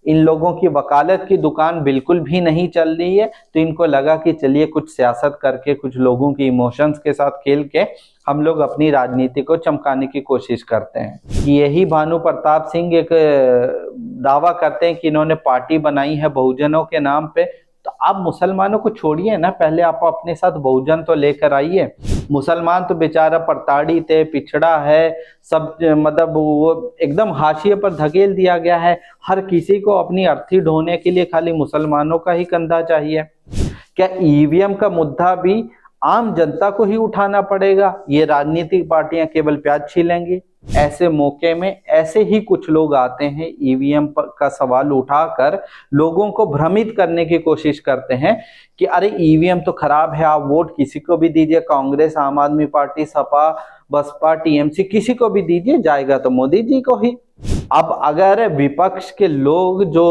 इन लोगों की वकालत की दुकान बिल्कुल भी नहीं चल रही है, तो इनको लगा कि चलिए कुछ सियासत करके, कुछ लोगों की इमोशंस के साथ खेल के हम लोग अपनी राजनीति को चमकाने की कोशिश करते हैं। कि यही भानु प्रताप सिंह एक दावा करते हैं कि इन्होंने पार्टी बनाई है बहुजनों के नाम पे। तो आप मुसलमानों को छोड़िए ना, पहले आप अपने साथ बहुजन तो लेकर आइए। मुसलमान तो बेचारा प्रताड़ित है, पिछड़ा है, सब मतलब वो एकदम हाशिए पर धकेल दिया गया है। हर किसी को अपनी अर्थी ढोने के लिए खाली मुसलमानों का ही कंधा चाहिए। क्या ईवीएम का मुद्दा भी आम जनता को ही उठाना पड़ेगा? ये राजनीतिक पार्टियां केवल प्याज छीलेंगी? ऐसे मौके में ऐसे ही कुछ लोग आते हैं, ईवीएम का सवाल उठाकर लोगों को भ्रमित करने की कोशिश करते हैं कि अरे ईवीएम तो खराब है, आप वोट किसी को भी दीजिए, कांग्रेस, आम आदमी पार्टी, सपा, बसपा, टीएमसी, किसी को भी दीजिए, जाएगा तो मोदी जी को ही। अब अगर विपक्ष के लोग जो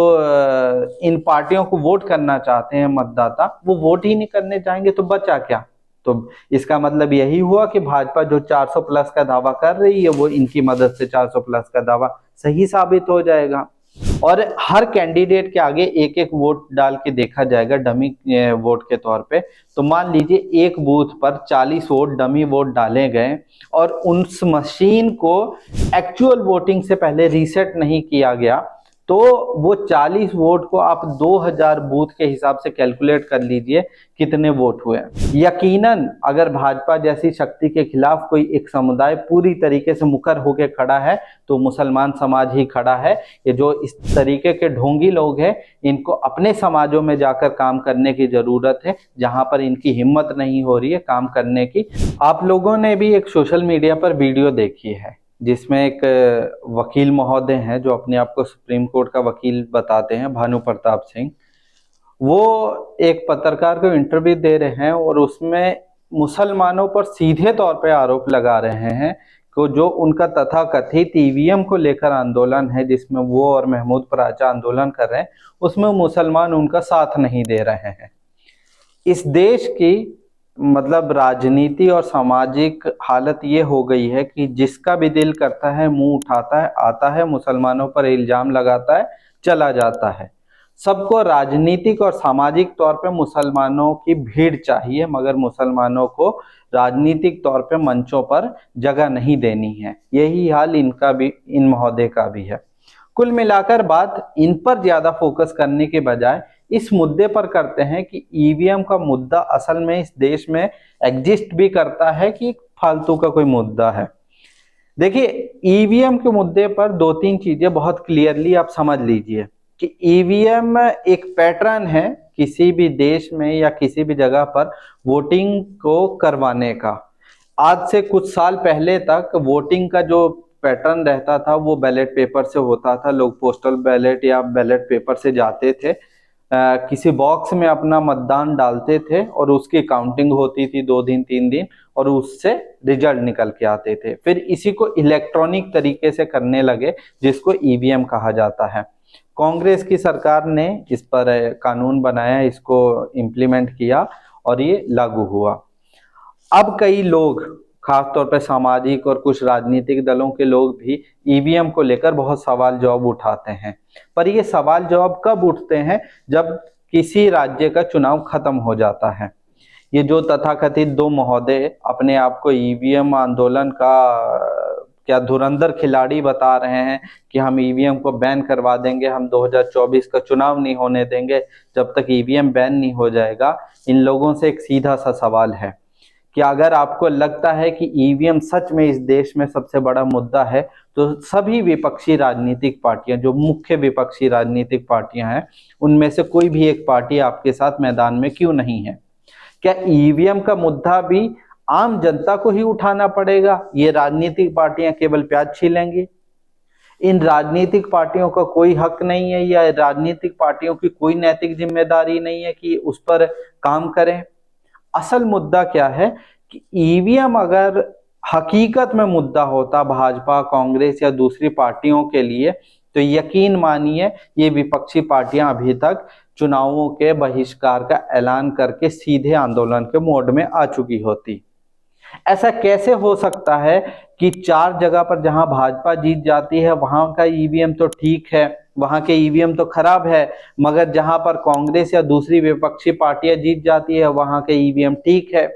इन पार्टियों को वोट करना चाहते हैं, मतदाता, वो वोट ही नहीं करने जाएंगे तो बचा क्या? तो इसका मतलब यही हुआ कि भाजपा जो 400 प्लस का दावा कर रही है, वो इनकी मदद से 400 प्लस का दावा सही साबित हो जाएगा। और हर कैंडिडेट के आगे एक एक वोट डाल के देखा जाएगा, डमी वोट के तौर पे। तो मान लीजिए एक बूथ पर 40 वोट डमी वोट डाले गए और उस मशीन को एक्चुअल वोटिंग से पहले रीसेट नहीं किया गया, तो वो 40 वोट को आप 2000 बूथ के हिसाब से कैलकुलेट कर लीजिए कितने वोट हुए। यकीनन अगर भाजपा जैसी शक्ति के खिलाफ कोई एक समुदाय पूरी तरीके से मुखर होकर खड़ा है तो मुसलमान समाज ही खड़ा है। ये जो इस तरीके के ढोंगी लोग हैं, इनको अपने समाजों में जाकर काम करने की जरूरत है, जहां पर इनकी हिम्मत नहीं हो रही है काम करने की। आप लोगों ने भी एक सोशल मीडिया पर वीडियो देखी है जिसमें एक वकील महोदय हैं जो अपने आप को सुप्रीम कोर्ट का वकील बताते हैं, भानु प्रताप सिंह। वो एक पत्रकार को इंटरव्यू दे रहे हैं और उसमें मुसलमानों पर सीधे तौर पे आरोप लगा रहे हैं कि जो उनका तथाकथित ईवीएम को लेकर आंदोलन है, जिसमें वो और महमूद पराचा आंदोलन कर रहे हैं, उसमें मुसलमान उनका साथ नहीं दे रहे हैं। इस देश की मतलब राजनीति और सामाजिक हालत ये हो गई है कि जिसका भी दिल करता है मुंह उठाता है, आता है, मुसलमानों पर इल्जाम लगाता है, चला जाता है। सबको राजनीतिक और सामाजिक तौर पे मुसलमानों की भीड़ चाहिए, मगर मुसलमानों को राजनीतिक तौर पे मंचों पर जगह नहीं देनी है। यही हाल इनका भी, इन महोदय का भी है। कुल मिलाकर बात इन पर ज्यादा फोकस करने के बजाय इस मुद्दे पर करते हैं कि ईवीएम का मुद्दा असल में इस देश में एग्जिस्ट भी करता है कि फालतू का कोई मुद्दा है। देखिए, ईवीएम के मुद्दे पर दो तीन चीजें बहुत क्लियरली आप समझ लीजिए कि ईवीएम एक पैटर्न है किसी भी देश में या किसी भी जगह पर वोटिंग को करवाने का। आज से कुछ साल पहले तक वोटिंग का जो पैटर्न रहता था वो बैलेट पेपर से होता था। लोग पोस्टल बैलेट या बैलेट पेपर से जाते थे, किसी बॉक्स में अपना मतदान डालते थे और उसकी काउंटिंग होती थी 2 दिन 3 दिन और उससे रिजल्ट निकल के आते थे। फिर इसी को इलेक्ट्रॉनिक तरीके से करने लगे जिसको ईवीएम कहा जाता है। कांग्रेस की सरकार ने इस पर कानून बनाया, इसको इम्प्लीमेंट किया और ये लागू हुआ। अब कई लोग, खासतौर पर सामाजिक और कुछ राजनीतिक दलों के लोग भी ईवीएम को लेकर बहुत सवाल जवाब उठाते हैं। पर ये सवाल जवाब कब उठते हैं? जब किसी राज्य का चुनाव खत्म हो जाता है। ये जो तथाकथित दो महोदय अपने आप को ईवीएम आंदोलन का क्या धुरंधर खिलाड़ी बता रहे हैं कि हम ईवीएम को बैन करवा देंगे, हम 2024 का चुनाव नहीं होने देंगे जब तक ईवीएम बैन नहीं हो जाएगा। इन लोगों से एक सीधा सा सवाल है कि अगर आपको लगता है कि ईवीएम सच में इस देश में सबसे बड़ा मुद्दा है, तो सभी विपक्षी राजनीतिक पार्टियां, जो मुख्य विपक्षी राजनीतिक पार्टियां हैं, उनमें से कोई भी एक पार्टी आपके साथ मैदान में क्यों नहीं है? क्या ईवीएम का मुद्दा भी आम जनता को ही उठाना पड़ेगा? ये राजनीतिक पार्टियां केवल प्याज छीलेंगी? इन राजनीतिक पार्टियों का कोई हक नहीं है या राजनीतिक पार्टियों की कोई नैतिक जिम्मेदारी नहीं है कि उस पर काम करें? असल मुद्दा क्या है कि ईवीएम अगर हकीकत में मुद्दा होता भाजपा, कांग्रेस या दूसरी पार्टियों के लिए, तो यकीन मानिए ये विपक्षी पार्टियां अभी तक चुनावों के बहिष्कार का ऐलान करके सीधे आंदोलन के मोड में आ चुकी होती। ऐसा कैसे हो सकता है कि 4 जगह पर जहां भाजपा जीत जाती है वहां का ईवीएम तो ठीक है, वहां के ईवीएम तो खराब है, मगर जहां पर कांग्रेस या दूसरी विपक्षी पार्टियां जीत जाती है वहां के ईवीएम ठीक है।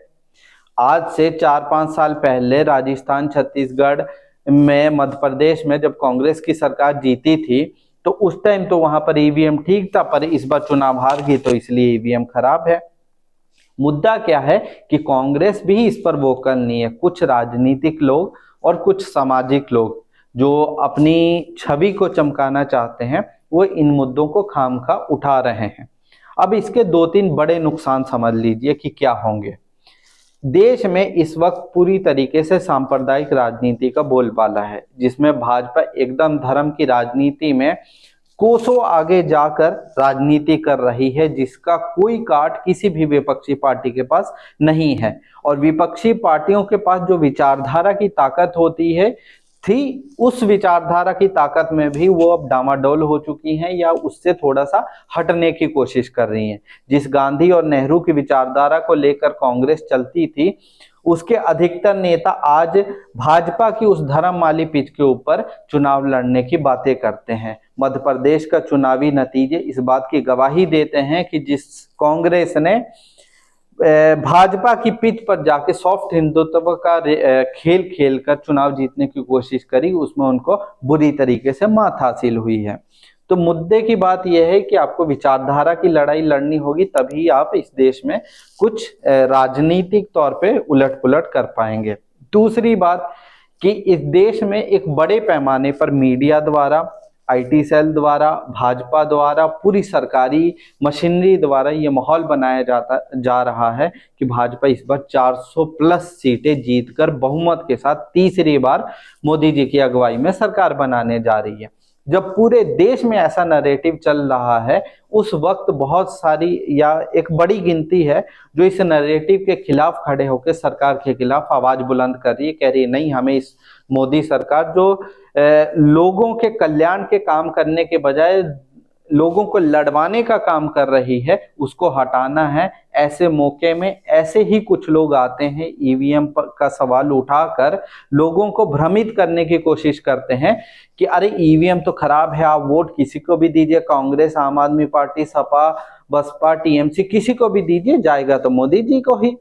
आज से 4-5 साल पहले राजस्थान, छत्तीसगढ़ में, मध्य प्रदेश में जब कांग्रेस की सरकार जीती थी तो उस टाइम तो वहां पर ईवीएम ठीक था, पर इस बार चुनाव हार गई तो इसलिए ईवीएम खराब है। मुद्दा क्या है कि कांग्रेस भी इस पर वोकल नहीं है। कुछ राजनीतिक लोग और कुछ सामाजिक लोग जो अपनी छवि को चमकाना चाहते हैं वो इन मुद्दों को खामखा उठा रहे हैं। अब इसके 2-3 बड़े नुकसान समझ लीजिए कि क्या होंगे। देश में इस वक्त पूरी तरीके से सांप्रदायिक राजनीति का बोलबाला है, जिसमें भाजपा एकदम धर्म की राजनीति में कोसों आगे जाकर राजनीति कर रही है, जिसका कोई काट किसी भी विपक्षी पार्टी के पास नहीं है। और विपक्षी पार्टियों के पास जो विचारधारा की ताकत होती है उस विचारधारा की ताकत में भी वो अब डामाडोल हो चुकी हैं या उससे थोड़ा सा हटने की कोशिश कर रही हैं। जिस गांधी और नेहरू की विचारधारा को लेकर कांग्रेस चलती थी, उसके अधिकतर नेता आज भाजपा की उस धर्म वाली पिच के ऊपर चुनाव लड़ने की बातें करते हैं। मध्य प्रदेश का चुनावी नतीजे इस बात की गवाही देते हैं कि जिस कांग्रेस ने भाजपा की पिच पर जाके सॉफ्ट हिंदुत्व का खेल खेल कर चुनाव जीतने की कोशिश करी, उसमें उनको बुरी तरीके से मात हासिल हुई है। तो मुद्दे की बात यह है कि आपको विचारधारा की लड़ाई लड़नी होगी, तभी आप इस देश में कुछ राजनीतिक तौर पे उलट पुलट कर पाएंगे। दूसरी बात कि इस देश में एक बड़े पैमाने पर मीडिया द्वारा, आईटी सेल द्वारा, भाजपा द्वारा, पूरी सरकारी मशीनरी द्वारा ये माहौल बनाया जा रहा है कि भाजपा इस बार 400 प्लस सीटें जीतकर बहुमत के साथ तीसरी बार मोदी जी की अगुवाई में सरकार बनाने जा रही है। जब पूरे देश में ऐसा नैरेटिव चल रहा है, उस वक्त बहुत सारी या एक बड़ी गिनती है जो इस नैरेटिव के खिलाफ खड़े होकर सरकार के खिलाफ आवाज बुलंद कर रही है, कह रही है नहीं, हमें इस मोदी सरकार जो लोगों के कल्याण के काम करने के बजाय लोगों को लड़वाने का काम कर रही है, उसको हटाना है। ऐसे मौके में ऐसे ही कुछ लोग आते हैं, ईवीएम का सवाल उठाकर लोगों को भ्रमित करने की कोशिश करते हैं कि अरे ईवीएम तो खराब है, आप वोट किसी को भी दीजिए, कांग्रेस, आम आदमी पार्टी, सपा, बसपा, टीएमसी, किसी को भी दीजिए, जाएगा तो मोदी जी को ही।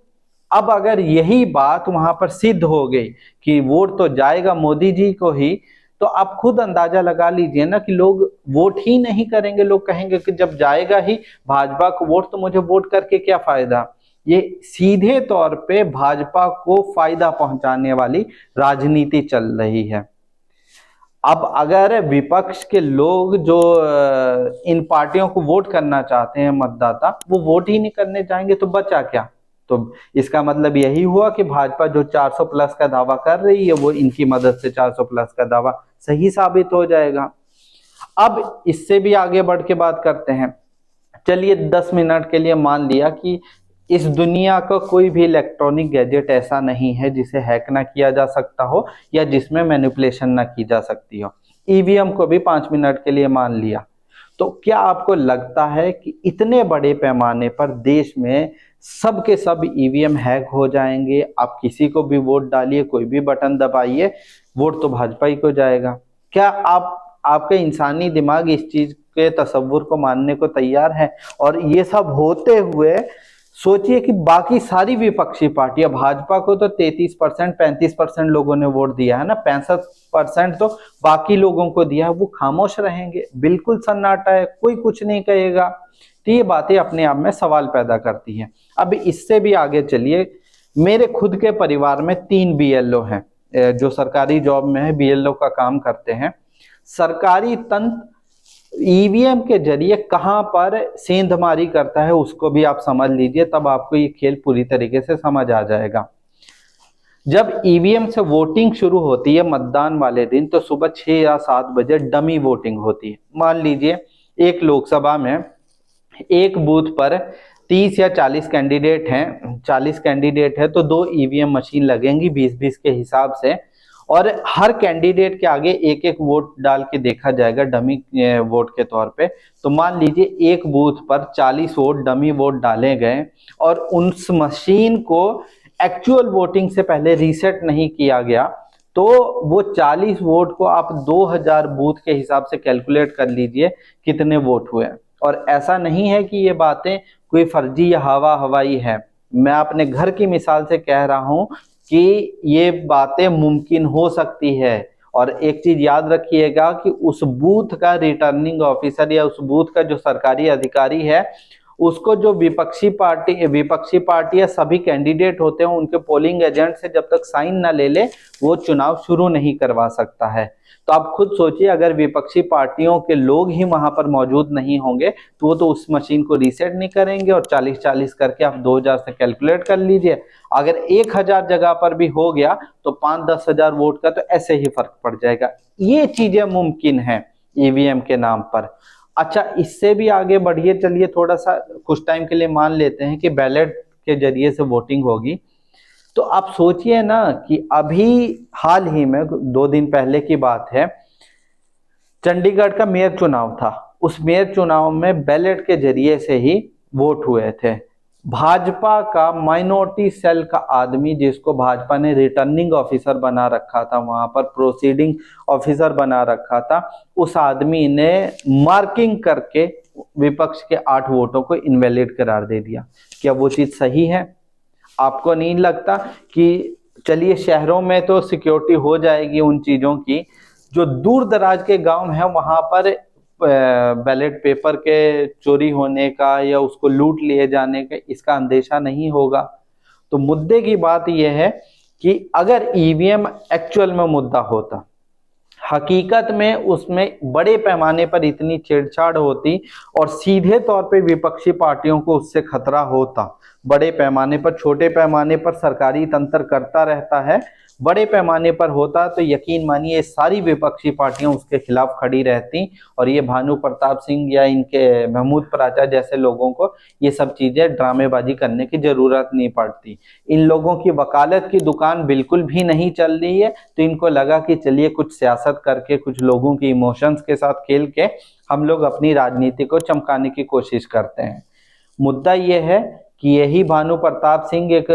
अब अगर यही बात वहां पर सिद्ध हो गई कि वोट तो जाएगा मोदी जी को ही, तो आप खुद अंदाजा लगा लीजिए ना कि लोग वोट ही नहीं करेंगे। लोग कहेंगे कि जब जाएगा ही भाजपा को वोट तो मुझे वोट करके क्या फायदा। ये सीधे तौर पे भाजपा को फायदा पहुंचाने वाली राजनीति चल रही है। अब अगर विपक्ष के लोग जो इन पार्टियों को वोट करना चाहते हैं, मतदाता, वो वोट ही नहीं करने जाएंगे तो बचा क्या। तो इसका मतलब यही हुआ कि भाजपा जो 400 प्लस का दावा कर रही है वो इनकी मदद से 400 प्लस का दावा सही साबित हो जाएगा। अब इससे भी आगे बढ़ के बात करते हैं। चलिए 10 मिनट के लिए मान लिया कि इस दुनिया का कोई भी इलेक्ट्रॉनिक गैजेट ऐसा नहीं है जिसे हैक ना किया जा सकता हो या जिसमें मैनिपुलेशन ना की जा सकती हो। ईवीएम को भी 5 मिनट के लिए मान लिया। तो क्या आपको लगता है कि इतने बड़े पैमाने पर देश में सब के सब ईवीएम हैक हो जाएंगे? आप किसी को भी वोट डालिए, कोई भी बटन दबाइए, वोट तो भाजपा ही को जाएगा। क्या आपका इंसानी दिमाग इस चीज के तस्वुर को मानने को तैयार है? और ये सब होते हुए सोचिए कि बाकी सारी विपक्षी पार्टियां, भाजपा को तो 33% 35% लोगों ने वोट दिया है ना, 65% तो बाकी लोगों को दिया है, वो खामोश रहेंगे, बिल्कुल सन्नाटा है, कोई कुछ नहीं कहेगा। तो ये बातें अपने आप में सवाल पैदा करती हैं। अब इससे भी आगे चलिए, मेरे खुद के परिवार में 3 बीएलओ हैं जो सरकारी जॉब में है, बीएलओ का काम करते हैं। सरकारी तंत्र ईवीएम के जरिए कहां पर सेंधमारी करता है उसको भी आप समझ लीजिए, तब आपको ये खेल पूरी तरीके से समझ आ जाएगा। जब ईवीएम से वोटिंग शुरू होती है मतदान वाले दिन, तो सुबह 6 या 7 बजे डमी वोटिंग होती है। मान लीजिए एक लोकसभा में एक बूथ पर 30 या 40 कैंडिडेट हैं, 40 कैंडिडेट है तो 2 ईवीएम मशीन लगेंगी 20-20 के हिसाब से, और हर कैंडिडेट के आगे एक एक वोट डाल के देखा जाएगा डमी वोट के तौर पे। तो मान लीजिए एक बूथ पर 40 वोट डमी वोट डाले गए और उस मशीन को एक्चुअल वोटिंग से पहले रीसेट नहीं किया गया, तो वो 40 वोट को आप 2000 बूथ के हिसाब से कैलकुलेट कर लीजिए कितने वोट हुए। और ऐसा नहीं है कि ये बातें कोई फर्जी या हवाई है, मैं अपने घर की मिसाल से कह रहा हूं कि ये बातें मुमकिन हो सकती है। और एक चीज याद रखिएगा कि उस बूथ का रिटर्निंग ऑफिसर या उस बूथ का जो सरकारी अधिकारी है, उसको जो विपक्षी पार्टी या सभी कैंडिडेट होते हैं उनके पोलिंग एजेंट से जब तक साइन ना ले ले वो चुनाव शुरू नहीं करवा सकता है। तो आप खुद सोचिए, अगर विपक्षी पार्टियों के लोग ही वहां पर मौजूद नहीं होंगे तो वो तो उस मशीन को रीसेट नहीं करेंगे। और 40-40 करके आप 2000 से कैलकुलेट कर लीजिए, अगर 1000 जगह पर भी हो गया तो 5-10 हजार वोट का तो ऐसे ही फर्क पड़ जाएगा। ये चीजें मुमकिन है ईवीएम के नाम पर। अच्छा, इससे भी आगे बढ़िए, चलिए थोड़ा सा कुछ टाइम के लिए मान लेते हैं कि बैलेट के जरिए से वोटिंग होगी। तो आप सोचिए ना कि अभी हाल ही में 2 दिन पहले की बात है, चंडीगढ़ का मेयर चुनाव था। उस मेयर चुनाव में बैलेट के जरिए से ही वोट हुए थे। भाजपा का माइनॉरिटी सेल का आदमी, जिसको भाजपा ने रिटर्निंग ऑफिसर बना रखा था, वहां पर प्रोसीडिंग ऑफिसर बना रखा था, उस आदमी ने मार्किंग करके विपक्ष के 8 वोटों को इनवैलिड करार दे दिया। क्या वो चीज सही है? आपको नहीं लगता कि चलिए शहरों में तो सिक्योरिटी हो जाएगी उन चीजों की, जो दूर दराज के गांव है वहां पर बैलेट पेपर के चोरी होने का या उसको लूट लिए जाने का इसका अंदेशा नहीं होगा। तो मुद्दे की बात यह है कि अगर ईवीएम एक्चुअल में मुद्दा होता, हकीकत में उसमें बड़े पैमाने पर इतनी छेड़छाड़ होती और सीधे तौर पे विपक्षी पार्टियों को उससे खतरा होता। बड़े पैमाने पर, छोटे पैमाने पर सरकारी तंत्र करता रहता है, बड़े पैमाने पर होता तो यकीन मानिए सारी विपक्षी पार्टियां उसके खिलाफ खड़ी रहती और ये भानु प्रताप सिंह या इनके महमूद प्राचा जैसे लोगों को ये सब चीजें ड्रामेबाजी करने की जरूरत नहीं पड़ती। इन लोगों की वकालत की दुकान बिल्कुल भी नहीं चल रही है, तो इनको लगा कि चलिए कुछ सियासत करके, कुछ लोगों की इमोशंस के साथ खेल के हम लोग अपनी राजनीति को चमकाने की कोशिश करते हैं। मुद्दा ये है कि यही भानु प्रताप सिंह एक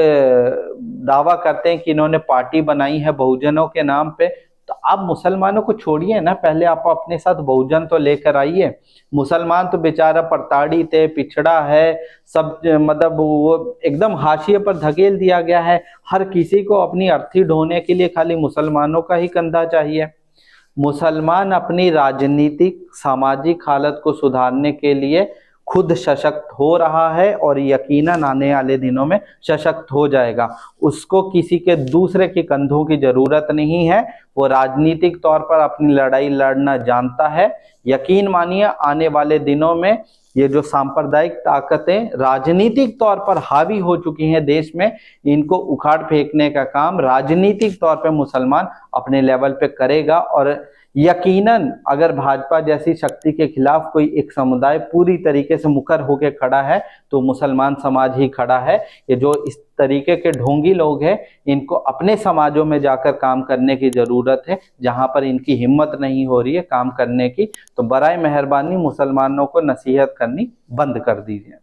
दावा करते हैं कि इन्होंने पार्टी बनाई है बहुजनों के नाम पे। तो आप मुसलमानों को छोड़िए ना, पहले आप अपने साथ बहुजन तो लेकर आइए। मुसलमान तो बेचारा प्रताड़ित है, पिछड़ा है, सब मतलब वो एकदम हाशिए पर धकेल दिया गया है। हर किसी को अपनी अर्थी ढोने के लिए खाली मुसलमानों का ही कंधा चाहिए। मुसलमान अपनी राजनीतिक सामाजिक हालत को सुधारने के लिए खुद सशक्त हो रहा है और यकीनन आने वाले दिनों में सशक्त हो जाएगा। उसको किसी के दूसरे के कंधों की जरूरत नहीं है, वो राजनीतिक तौर पर अपनी लड़ाई लड़ना जानता है। यकीन मानिए आने वाले दिनों में ये जो सांप्रदायिक ताकतें राजनीतिक तौर पर हावी हो चुकी हैं देश में, इनको उखाड़ फेंकने का काम राजनीतिक तौर पर मुसलमान अपने लेवल पे करेगा। और यकीनन अगर भाजपा जैसी शक्ति के खिलाफ कोई एक समुदाय पूरी तरीके से मुखर होकर खड़ा है तो मुसलमान समाज ही खड़ा है। ये जो इस तरीके के ढोंगी लोग हैं, इनको अपने समाजों में जाकर काम करने की जरूरत है, जहां पर इनकी हिम्मत नहीं हो रही है काम करने की। तो बराए मेहरबानी मुसलमानों को नसीहत करनी बंद कर दीजिए।